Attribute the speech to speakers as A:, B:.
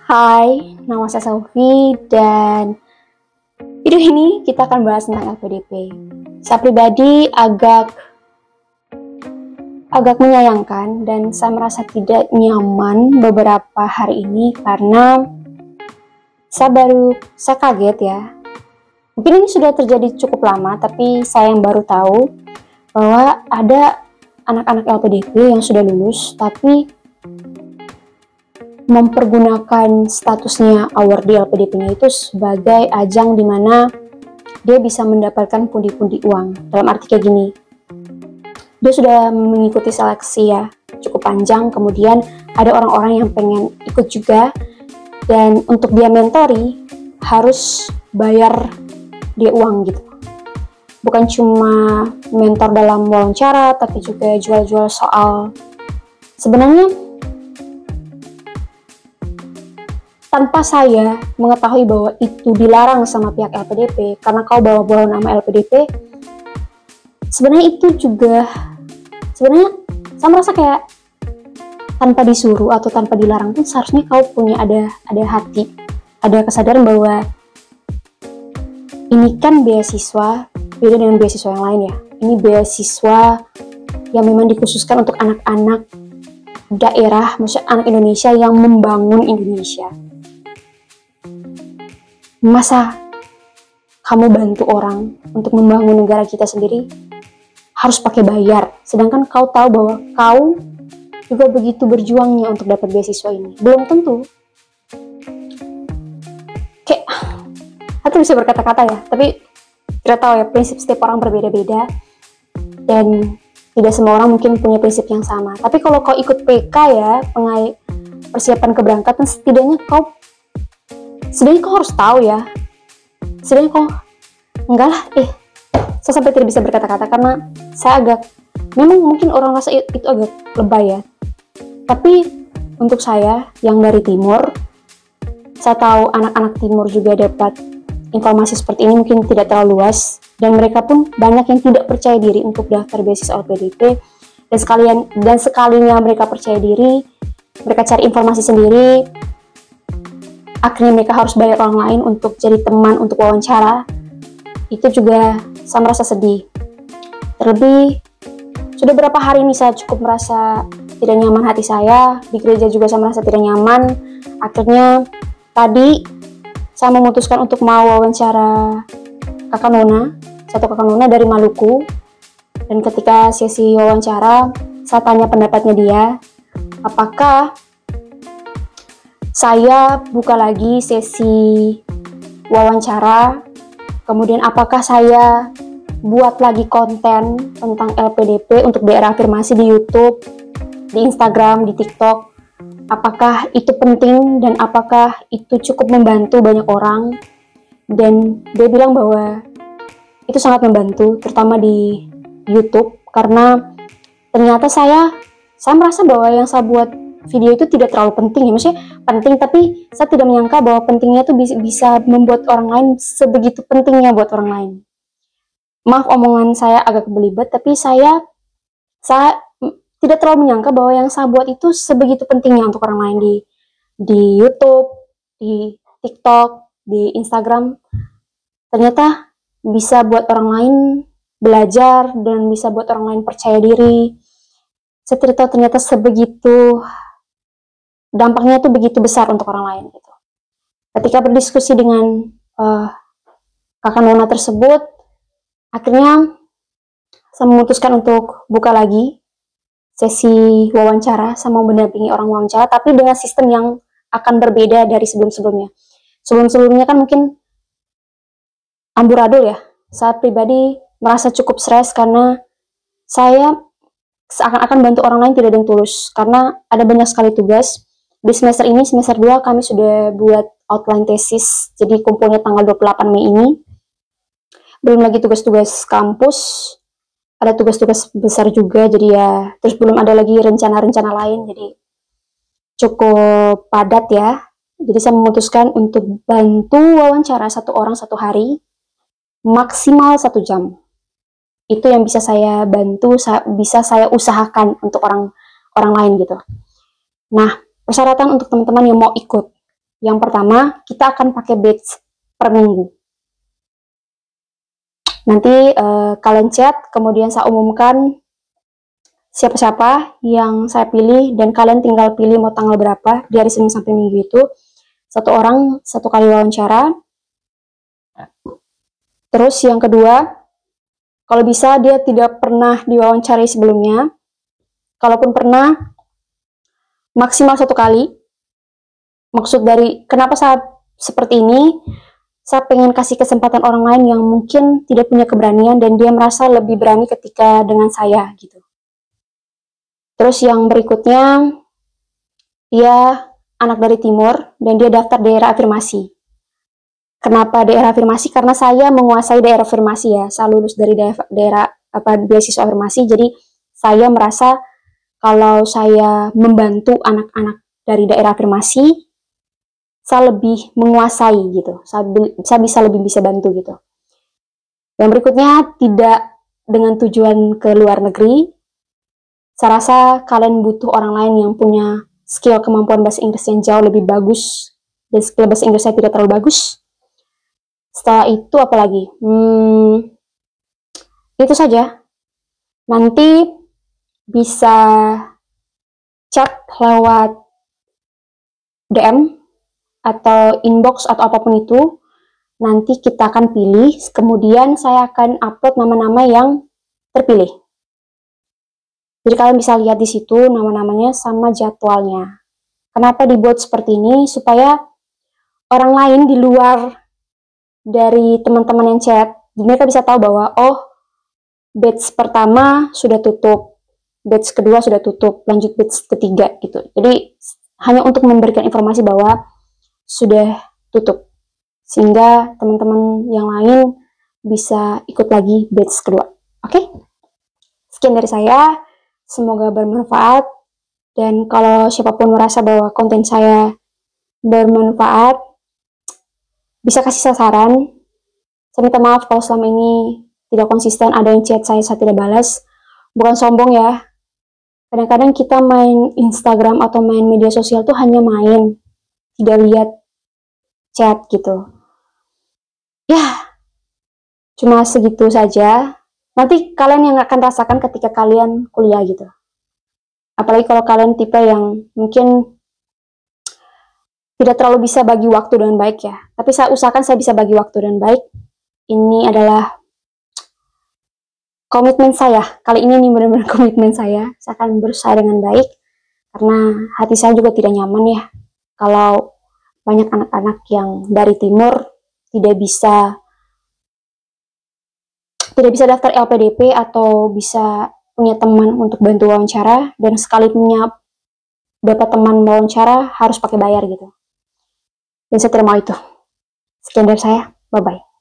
A: Hai, nama saya Saufi dan video ini kita akan bahas tentang LPDP. Saya pribadi agak menyayangkan dan saya merasa tidak nyaman beberapa hari ini karena saya kaget ya. Mungkin ini sudah terjadi cukup lama, tapi saya yang baru tahu bahwa ada anak-anak LPDP yang sudah lulus tapi mempergunakan statusnya award di LPDP-nya itu sebagai ajang di mana dia bisa mendapatkan pundi-pundi uang. Dalam arti kayak gini, dia sudah mengikuti seleksi ya cukup panjang, kemudian ada orang-orang yang pengen ikut juga, dan untuk dia mentori harus bayar dia uang gitu. Bukan cuma mentor dalam wawancara, tapi juga jual-jual soal. Sebenarnya tanpa saya mengetahui bahwa itu dilarang sama pihak LPDP, karena kau bawa-bawa nama LPDP, sebenarnya saya merasa kayak tanpa disuruh atau tanpa dilarang pun seharusnya kau punya ada hati, ada kesadaran bahwa ini kan beasiswa, beda dengan beasiswa yang lain ya. Ini beasiswa yang memang dikhususkan untuk anak-anak daerah, maksudnya anak Indonesia yang membangun Indonesia. Masa kamu bantu orang untuk membangun negara kita sendiri harus pakai bayar, sedangkan kau tahu bahwa kau juga begitu berjuangnya untuk dapat beasiswa ini? Belum tentu. Kayak, aku bisa berkata-kata ya, tapi tidak tahu ya, prinsip setiap orang berbeda-beda dan tidak semua orang mungkin punya prinsip yang sama. Tapi kalau kau ikut PK ya, persiapan keberangkatan, setidaknya kau harus tahu ya. Setidaknya kau enggak lah, saya sampai tidak bisa berkata-kata karena saya memang mungkin orang rasa itu agak lebay ya. Tapi untuk saya yang dari timur, saya tahu anak-anak timur juga dapat informasi seperti ini mungkin tidak terlalu luas, dan mereka pun banyak yang tidak percaya diri untuk daftar beasiswa LPDP, dan sekalinya mereka percaya diri, mereka cari informasi sendiri, akhirnya mereka harus bayar orang lain untuk jadi teman untuk wawancara. Itu juga saya merasa sedih. Terlebih sudah berapa hari ini saya cukup merasa tidak nyaman hati saya. Di gereja juga saya merasa tidak nyaman. Akhirnya tadi saya memutuskan untuk mau wawancara satu kakak Nona dari Maluku. Dan ketika sesi wawancara, saya tanya pendapatnya dia, apakah saya buka lagi sesi wawancara, kemudian apakah saya buat lagi konten tentang LPDP untuk daerah afirmasi di YouTube, di Instagram, di TikTok. Apakah itu penting dan apakah itu cukup membantu banyak orang? Dan dia bilang bahwa itu sangat membantu, terutama di YouTube, karena ternyata saya merasa bahwa yang saya buat video itu tidak terlalu penting ya, maksudnya penting, tapi saya tidak menyangka bahwa pentingnya tuh bisa membuat orang lain sebegitu pentingnya buat orang lain. Maaf omongan saya agak belibet, tapi saya tidak terlalu menyangka bahwa yang saya buat itu sebegitu pentingnya untuk orang lain di YouTube, di TikTok, di Instagram. Ternyata bisa buat orang lain belajar dan bisa buat orang lain percaya diri. Saya tidak tahu ternyata dampaknya tuh begitu besar untuk orang lain gitu. Ketika berdiskusi dengan kakak Nona tersebut, akhirnya saya memutuskan untuk buka lagi sesi wawancara. Saya mau mendampingi orang wawancara, tapi dengan sistem yang akan berbeda dari sebelum-sebelumnya. Sebelum-sebelumnya kan mungkin amburadul ya. Saya pribadi merasa cukup stres karena saya seakan-akan bantu orang lain tidak ada yang tulus, karena ada banyak sekali tugas. Di semester ini, semester 2, kami sudah buat outline tesis, jadi kumpulnya tanggal 28 Mei ini. Belum lagi tugas-tugas kampus, ada tugas-tugas besar juga, jadi ya, terus belum ada lagi rencana-rencana lain, jadi cukup padat ya. Jadi saya memutuskan untuk bantu wawancara satu orang satu hari, maksimal 1 jam. Itu yang bisa saya bantu, bisa saya usahakan untuk orang lain gitu. Nah, Persyaratan untuk teman-teman yang mau ikut. Yang pertama, kita akan pakai batch per minggu. Nanti kalian chat, kemudian saya umumkan siapa-siapa yang saya pilih, dan kalian tinggal pilih mau tanggal berapa di hari Senin sampai Minggu itu. Satu orang, satu kali wawancara. Terus yang kedua, kalau bisa dia tidak pernah diwawancarai sebelumnya. Kalaupun pernah, maksimal 1 kali. Maksud dari kenapa saya seperti ini, saya pengen kasih kesempatan orang lain yang mungkin tidak punya keberanian dan dia merasa lebih berani ketika dengan saya gitu. Terus yang berikutnya, dia anak dari timur dan dia daftar daerah afirmasi. Kenapa daerah afirmasi? Karena saya menguasai daerah afirmasi ya. Saya lulus dari daerah beasiswa afirmasi, jadi saya merasa kalau saya membantu anak-anak dari daerah afirmasi, saya lebih menguasai gitu. Saya bisa bantu gitu. Yang berikutnya, tidak dengan tujuan ke luar negeri. Saya rasa kalian butuh orang lain yang punya skill kemampuan bahasa Inggris yang jauh lebih bagus, dan skill bahasa Inggris saya tidak terlalu bagus. Setelah itu apa lagi? Itu saja. Nanti bisa chat lewat DM atau inbox atau apapun itu. Nanti kita akan pilih, kemudian saya akan upload nama-nama yang terpilih. Jadi kalian bisa lihat di situ nama-namanya sama jadwalnya. Kenapa dibuat seperti ini? Supaya orang lain di luar dari teman-teman yang chat, mereka bisa tahu bahwa oh, batch pertama sudah tutup, batch kedua sudah tutup, lanjut batch ketiga gitu. Jadi hanya untuk memberikan informasi bahwa sudah tutup, sehingga teman-teman yang lain bisa ikut lagi batch kedua. Oke? Sekian dari saya, semoga bermanfaat, dan kalau siapapun merasa bahwa konten saya bermanfaat, bisa kasih saran. Saya minta maaf kalau selama ini tidak konsisten, ada yang chat saya tidak balas. Bukan sombong ya. Kadang-kadang kita main Instagram atau main media sosial tuh hanya main, tidak lihat chat gitu. Ya, cuma segitu saja. Nanti kalian yang akan rasakan ketika kalian kuliah gitu. Apalagi kalau kalian tipe yang mungkin tidak terlalu bisa bagi waktu dengan baik ya. Tapi saya usahakan saya bisa bagi waktu dengan baik. Ini adalah komitmen saya. Kali ini benar-benar komitmen saya. Saya akan berusaha dengan baik. Karena hati saya juga tidak nyaman ya. Kalau banyak anak-anak yang dari timur tidak bisa daftar LPDP atau bisa punya teman untuk bantu wawancara, dan sekali punya dapat teman wawancara harus pakai bayar gitu. Dan saya tidak mau itu. Sekian dari saya, bye-bye.